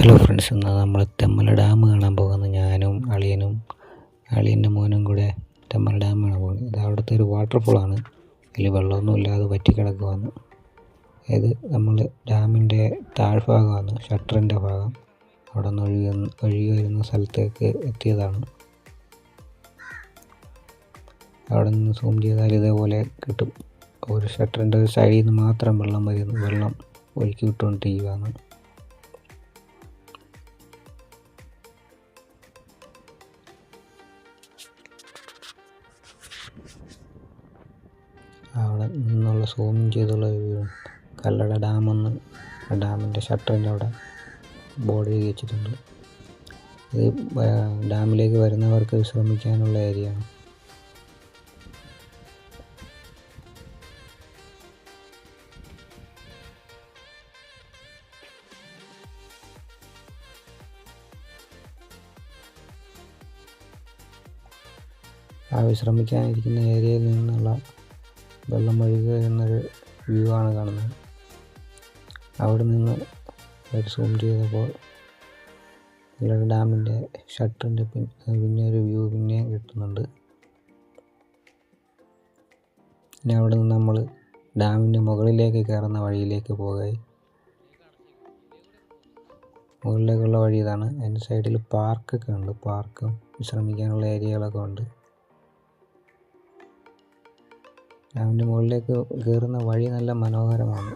Hello friends, ഇന്ന് നമ്മൾ Thenmala dam കാണാൻ പോകുന്നു. ഞാനും അളിയൻ്റെ മോനും കൂടെ തെന്മല ഡാം കാണാൻ പോകുന്നു. ഇത് അവിടുത്തെ ഒരു വാട്ടർഫോളാണ്. അതിൽ വെള്ളമൊന്നും ഇല്ലാതെ വറ്റിക്കിടക്കുവാണ്. ഇത് നമ്മൾ ഡാമിൻ്റെ താഴ്ഭാഗമാണ്, ഷട്ടറിൻ്റെ ഭാഗം. അവിടെ നിന്ന് ഒഴുകി വരുന്ന സ്ഥലത്തേക്ക് എത്തിയതാണ്. അവിടെ നിന്ന് സൂം ചെയ്താൽ ഇതേപോലെ കിട്ടും. ഒരു ഷട്ടറിൻ്റെ ഒരു സൈഡിൽ നിന്ന് മാത്രം വെള്ളം ഒഴുക്കി വിട്ടുകൊണ്ടിരിക്കുകയാണ്. അവിടെ നിന്നുള്ള സൂം ചെയ്തുള്ള വ്യൂ. കല്ലട ഡാമെന്ന് ഡാമിൻ്റെ ഷട്ടറിൻ്റെ അവിടെ ബോർഡ് എഴുതി വെച്ചിട്ടുണ്ട്. ഇത് ഡാമിലേക്ക് വരുന്നവർക്ക് വിശ്രമിക്കാനുള്ള ഏരിയയാണ്. ആ വിശ്രമിക്കാനിരിക്കുന്ന ഏരിയയിൽ നിന്നുള്ള വെള്ളം ഒഴുകി വരുന്നൊരു വ്യൂ ആണ് കാണുന്നത്. അവിടെ നിന്ന് ഒരു സൂം ചെയ്തപ്പോൾ ഡാമിൻ്റെ ഷട്ടറിൻ്റെ പിന്നെ ഒരു വ്യൂ പിന്നെയും കിട്ടുന്നുണ്ട്. പിന്നെ അവിടെ നിന്ന് നമ്മൾ ഡാമിൻ്റെ മുകളിലേക്ക് കയറുന്ന വഴിയിലേക്ക് പോകുകയായി. മുകളിലേക്കുള്ള വഴി ഇതാണ്. അതിൻ്റെ സൈഡിൽ പാർക്കൊക്കെ ഉണ്ട്. പാർക്കും വിശ്രമിക്കാനുള്ള ഏരിയകളൊക്കെ ഉണ്ട്. ഡാമിൻ്റെ മുകളിലേക്ക് കയറുന്ന വഴി നല്ല മനോഹരമാണ്.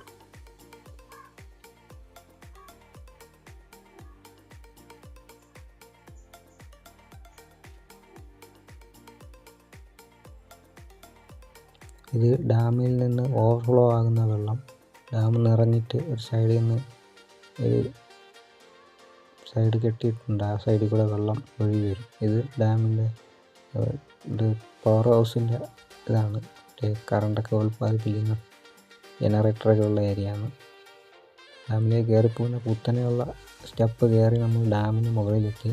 ഇത് ഡാമിൽ നിന്ന് ഓവർഫ്ലോ ആകുന്ന വെള്ളം. ഡാം നിറഞ്ഞിട്ട് ഒരു സൈഡിൽ നിന്ന് ഒരു സൈഡ് കെട്ടിയിട്ടുണ്ട്. ആ സൈഡിൽ കൂടെ വെള്ളം ഒഴുകി വരും. ഇത് ഡാമിൻ്റെ പവർ ഹൗസിൻ്റെ ഇതാണ്. കറണ്ടൊക്കെ ഉൽപ്പാദിപ്പിക്കുന്ന ജനറേറ്ററൊക്കെ ഉള്ള ഏരിയയാണ്. ഡാമിലേക്ക് കയറിപ്പോകുന്ന കുത്തനെയുള്ള സ്റ്റെപ്പ് കയറി നമ്മൾ ഡാമിന് മുകളിലെത്തി.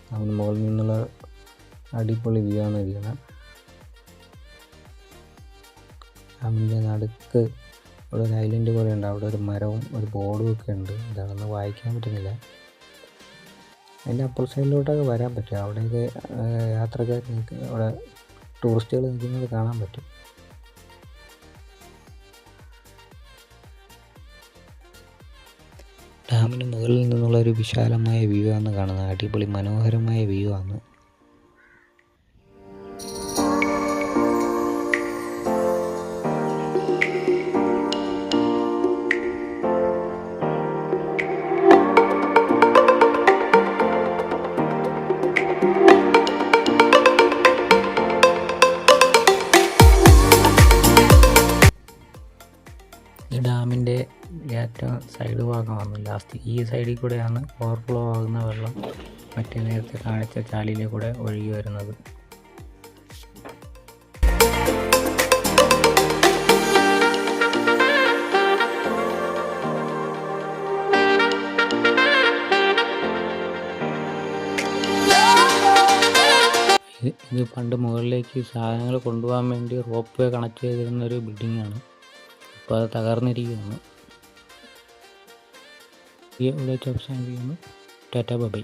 ഡാമിന് മുകളിൽ നിന്നുള്ള അടിപൊളി വ്യൂ ആണ് ഇരിക്കുന്നത്. ഡാമിൻ്റെ നടുക്ക് അവിടെ ഒരു ഐലൻഡ് പോലെ ഉണ്ട്. അവിടെ ഒരു മരവും ഒരു ബോർഡും ഒക്കെ ഉണ്ട്. ഇതാണെന്ന് വായിക്കാൻ പറ്റുന്നില്ല. അതിൻ്റെ അപ്പുറ സൈഡിലോട്ടൊക്കെ വരാൻ പറ്റും. അവിടെയൊക്കെ യാത്രക്കാർ അവിടെ ടൂറിസ്റ്റുകൾ നിൽക്കുന്നത് കാണാൻ പറ്റും. ഡാമിന് മുകളിൽ നിന്നുള്ള ഒരു വിശാലമായ വ്യൂ ആണ് കാണുന്നത്. അടിപൊളി മനോഹരമായ വ്യൂ ആണ്. ഡാമിൻ്റെ ഏറ്റവും സൈഡ് ഭാഗമാണ് ലാസ്റ്റ്. ഈ സൈഡിൽ കൂടെയാണ് ഓവർഫ്ലോ ആകുന്ന വെള്ളം മറ്റേ നേരത്തെ കാണിച്ച ചാലിലെ കൂടെ ഒഴുകി വരുന്നത്. ഇത് പണ്ട് മുകളിലേക്ക് സാധനങ്ങൾ കൊണ്ടുപോകാൻ വേണ്ടി റോപ്പ് വേ കണക്ട് ചെയ്തിരുന്ന ഒരു ബിൽഡിങ്ങാണ്. ഇപ്പോൾ അത് തകർന്നിരിക്കുകയാണ്. ഇവിടെ വെച്ച് അവസാനിപ്പിക്കുന്നു. Tata bye.